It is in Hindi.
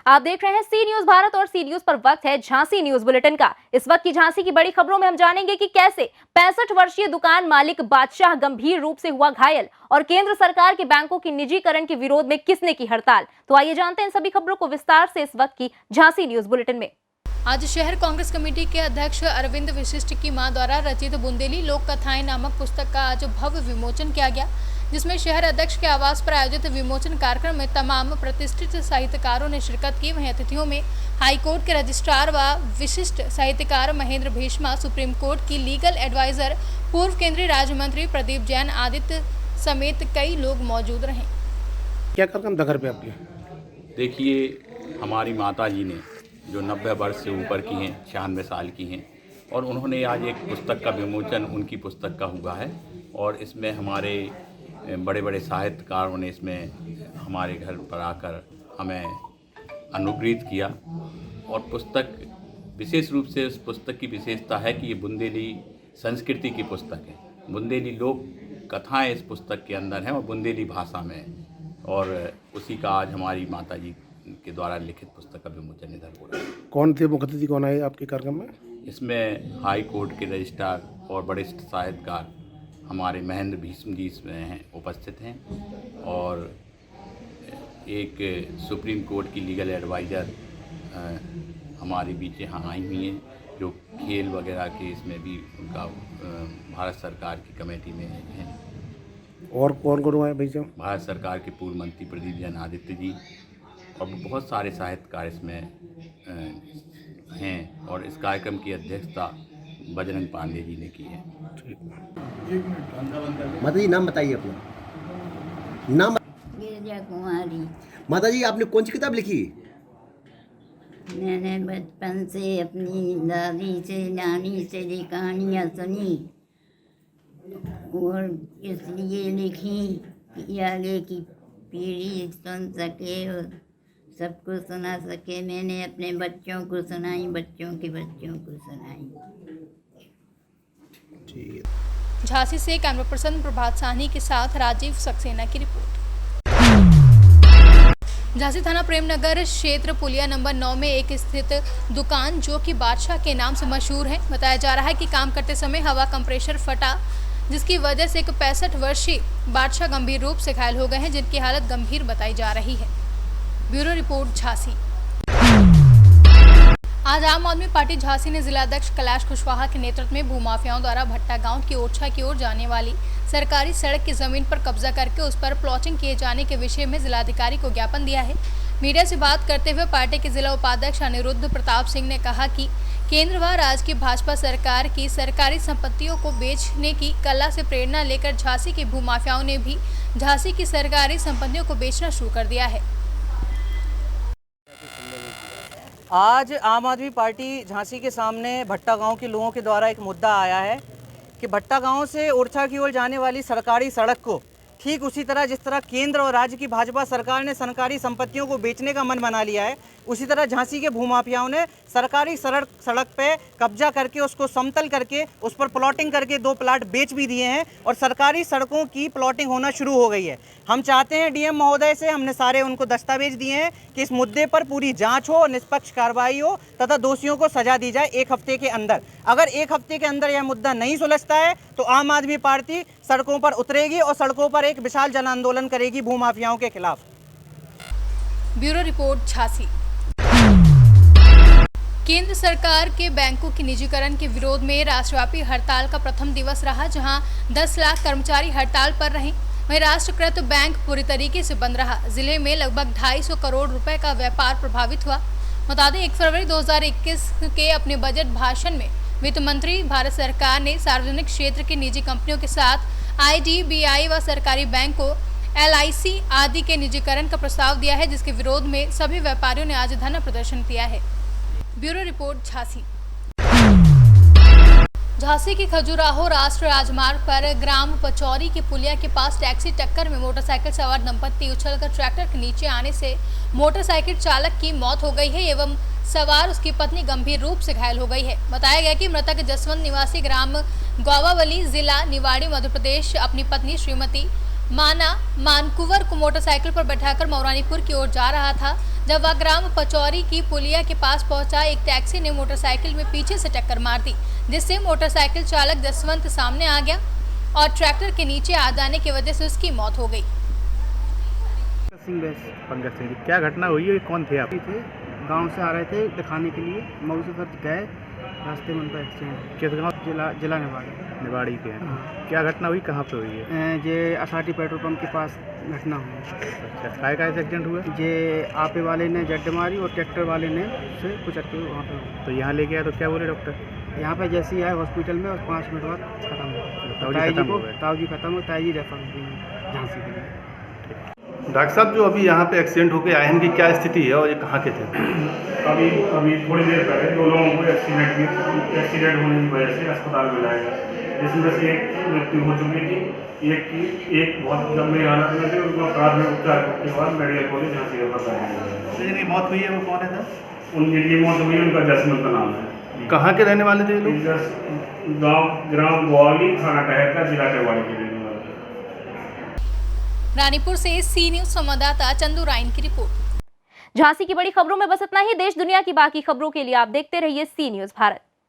आप देख रहे हैं सी न्यूज भारत और सी न्यूज पर वक्त है झांसी न्यूज बुलेटिन का। इस वक्त की झांसी की बड़ी खबरों में हम जानेंगे कि कैसे 65 वर्षीय दुकान मालिक बादशाह गंभीर रूप से हुआ घायल और केंद्र सरकार के बैंकों की निजीकरण के विरोध में किसने की हड़ताल। तो आइए जानते हैं इन सभी खबरों को विस्तार से इस वक्त की झांसी न्यूज बुलेटिन में। आज शहर कांग्रेस कमेटी के अध्यक्ष अरविंद वशिष्ठ की मां द्वारा रचित बुंदेली लोक कथाएं नामक पुस्तक का आज भव्य विमोचन किया गया, जिसमें शहर अध्यक्ष के आवास पर आयोजित विमोचन कार्यक्रम में तमाम प्रतिष्ठित साहित्यकारों ने शिरकत की। वहीं अतिथियों में हाईकोर्ट के रजिस्ट्रार व विशिष्ट साहित्यकार महेंद्र भीष्मा, सुप्रीम कोर्ट की लीगल एडवाइजर, पूर्व केंद्रीय राज्य मंत्री प्रदीप जैन आदित्य समेत कई लोग मौजूद रहे। क्या कार्यक्रम था घर पे आपके? देखिए, हमारी माता जी ने जो 90 वर्ष से ऊपर की हैं, 96 साल की हैं, और उन्होंने आज एक पुस्तक का विमोचन उनकी पुस्तक का हुआ है और इसमें हमारे बड़े बड़े साहित्यकारों ने इसमें हमारे घर पर आकर हमें अनुग्रहित किया। और पुस्तक विशेष रूप से, उस पुस्तक की विशेषता है कि ये बुंदेली संस्कृति की पुस्तक है। बुंदेली लोक कथाएं इस पुस्तक के अंदर हैं और बुंदेली भाषा में, और उसी का आज हमारी माता जी के द्वारा लिखित पुस्तक का विमोचन इधर हो रहा है। कौन थे मुख्य अतिथि, कौन आए आपके कार्यक्रम में? इसमें हाई कोर्ट के रजिस्ट्रार और वरिष्ठ साहित्यकार हमारे महेंद्र भीष्म जी इसमें हैं, उपस्थित हैं, और एक सुप्रीम कोर्ट की लीगल एडवाइज़र हमारे बीच यहाँ आई हुई हैं, जो खेल वगैरह के इसमें भी उनका भारत सरकार की कमेटी में हैं। और कौन कौन आए भैया? भारत सरकार के पूर्व मंत्री प्रदीप जैन आदित्य जी और बहुत सारे साहित्यकार इसमें हैं, और इस कार्यक्रम की अध्यक्षता बजरंग पांडे जी ने की है। माता जी नाम बताइए अपना नाम। गिरिजा कुमारी। माता जी आपने कौन सी किताब लिखी? मैंने बचपन से अपनी दादी से नानी से ये कहानियाँ सुनी और इसलिए लिखी कि आगे की पीढ़ी सुन सके और सबको सुना सके। मैंने अपने बच्चों को सुनाई, बच्चों के बच्चों को सुनाई। ठीक है। झांसी से कैमरा पर्सन प्रभात साहनी के साथ राजीव सक्सेना की रिपोर्ट। झांसी थाना प्रेमनगर क्षेत्र पुलिया नंबर 9 में एक स्थित दुकान जो कि बादशाह के नाम से मशहूर है। बताया जा रहा है कि काम करते समय हवा कंप्रेसर फटा, जिसकी वजह से एक 65 वर्षीय बादशाह गंभीर रूप से घायल हो गए हैं, जिनकी हालत गंभीर बताई जा रही है। Bureau report Jhansi. आज आम आदमी पार्टी झांसी ने जिलाध्यक्ष कैलाश कुशवाहा के नेतृत्व में भूमाफियाओं द्वारा भट्टा गांव की ओरछा की ओर जाने वाली सरकारी सड़क की जमीन पर कब्जा करके उस पर प्लॉटिंग किए जाने के विषय में जिलाधिकारी को ज्ञापन दिया है। मीडिया से बात करते हुए पार्टी के जिला उपाध्यक्ष अनिरुद्ध प्रताप सिंह ने कहा कि केंद्र व राज्य की भाजपा सरकार की सरकारी संपत्तियों को बेचने की कला से प्रेरणा लेकर झांसी के भूमाफियाओं ने भी झांसी की सरकारी संपत्तियों को बेचना शुरू कर दिया है। आज आम आदमी पार्टी झांसी के सामने भट्टा गांव के लोगों के द्वारा एक मुद्दा आया है कि भट्टा गांव से ओरछा की ओर जाने वाली सरकारी सड़क को ठीक उसी तरह जिस तरह केंद्र और राज्य की भाजपा सरकार ने सरकारी संपत्तियों को बेचने का मन बना लिया है, उसी तरह झांसी के भूमाफियाओं ने सरकारी सड़क पे कब्जा करके उसको समतल करके उस पर प्लॉटिंग करके 2 प्लाट बेच भी दिए हैं और सरकारी सड़कों की प्लॉटिंग होना शुरू हो गई है। हम चाहते हैं डीएम महोदय से, हमने सारे उनको दस्तावेज दिए हैं कि इस मुद्दे पर पूरी जांच हो, निष्पक्ष कार्रवाई हो तथा दोषियों को सजा दी जाए 1 हफ्ते के अंदर। अगर 1 हफ्ते के अंदर यह मुद्दा नहीं सुलझता है तो आम आदमी पार्टी सड़कों पर उतरेगी और सड़कों पर एक विशाल जन आंदोलन करेगी भूमाफियाओं के खिलाफ। Bureau report Jhansi. केंद्र सरकार के बैंकों के निजीकरण के विरोध में राष्ट्रव्यापी हड़ताल का प्रथम दिवस रहा, जहां 10 लाख कर्मचारी हड़ताल पर रहे। वहीं राष्ट्रीयकृत बैंक पूरी तरीके से बंद रहा। जिले में लगभग 250 करोड़ रुपए का व्यापार प्रभावित हुआ। बता दें 1 फरवरी 2021 के अपने बजट भाषण में वित्त मंत्री भारत सरकार ने सार्वजनिक क्षेत्र की निजी कंपनियों के साथ IDBI व सरकारी बैंक को LIC आदि के निजीकरण का प्रस्ताव दिया है, जिसके विरोध में सभी व्यापारियों ने आज धरना प्रदर्शन किया है। Bureau report Jhansi. झांसी की खजुराहो राष्ट्रीय राजमार्ग पर ग्राम पचौरी के पुलिया के पास टैक्सी टक्कर में मोटरसाइकिल सवार दंपत्ति उछलकर ट्रैक्टर के नीचे आने से मोटरसाइकिल चालक की मौत हो गई है एवं सवार उसकी पत्नी गंभीर रूप से घायल हो गई है। बताया गया कि मृतक जसवंत निवासी ग्राम गौवावली, जिला निवाड़ी, मध्य प्रदेश अपनी पत्नी श्रीमती माना मानकुवर को मोटरसाइकिल पर बैठाकर मौरानीपुर की ओर जा रहा था। जब वह ग्राम पचौरी की पुलिया के पास पहुंचा, एक टैक्सी ने मोटरसाइकिल में पीछे से टक्कर मार दी, जिससे मोटरसाइकिल चालक जसवंत सामने आ गया और ट्रैक्टर के नीचे आ जाने की वजह से उसकी मौत हो गई। पंकज सिंह, क्या घटना हुई है? कौन थे आप? थे गांव से आ रहे थे दिखाने के लिए, मऊ से फिर गए, रास्ते में उनका एक्सीडेंट। किस गाँव? जिला निवाड़ी। निवाड़ी के हैं। हाँ। क्या घटना हुई, कहाँ पे हुई है? ये असाटी पेट्रोल पंप के पास घटना हुई। अच्छा, काय का एक्सीडेंट हुआ? ये आपे वाले ने जड्ड मारी और ट्रैक्टर वाले ने से कुचल के वहाँ पे। तो यहाँ लेके आया तो क्या बोले डॉक्टर? यहाँ पे जैसे ही आए हॉस्पिटल में और 5 मिनट बाद खत्म हो। ताऊ जी खत्म हो, ताई जी रेफर हो गई झांसी के लिए। डॉक्टर साहब, जो अभी यहाँ पे एक्सीडेंट होकर आए हैं, इनकी क्या स्थिति है और ये कहाँ के थे? अभी थोड़ी देर पहले 2 लोगों को एक्सीडेंट होने की वजह से अस्पताल में लाया गया, जिसमें से एक मृत्यु हो चुकी थी, एक बहुत गंभीर हालत में थी। उनको प्राथमिक उपचार के बाद मेडिकल कॉलेज झांसी में बताया गया। जिनकी मौत हुई है वो कौन है? उनकी मौत हुई, उनका जसवंत का नाम है। कहाँ के रहने वाले थे ये लोग? ग्राम ग्वाली, थाना टहरका, जिला टेवाड़ी के रहने वाले। रानीपुर से सी न्यूज संवाददाता चंदू राइन की रिपोर्ट। झांसी की बड़ी खबरों में बस इतना ही। देश दुनिया की बाकी खबरों के लिए आप देखते रहिए सी न्यूज भारत।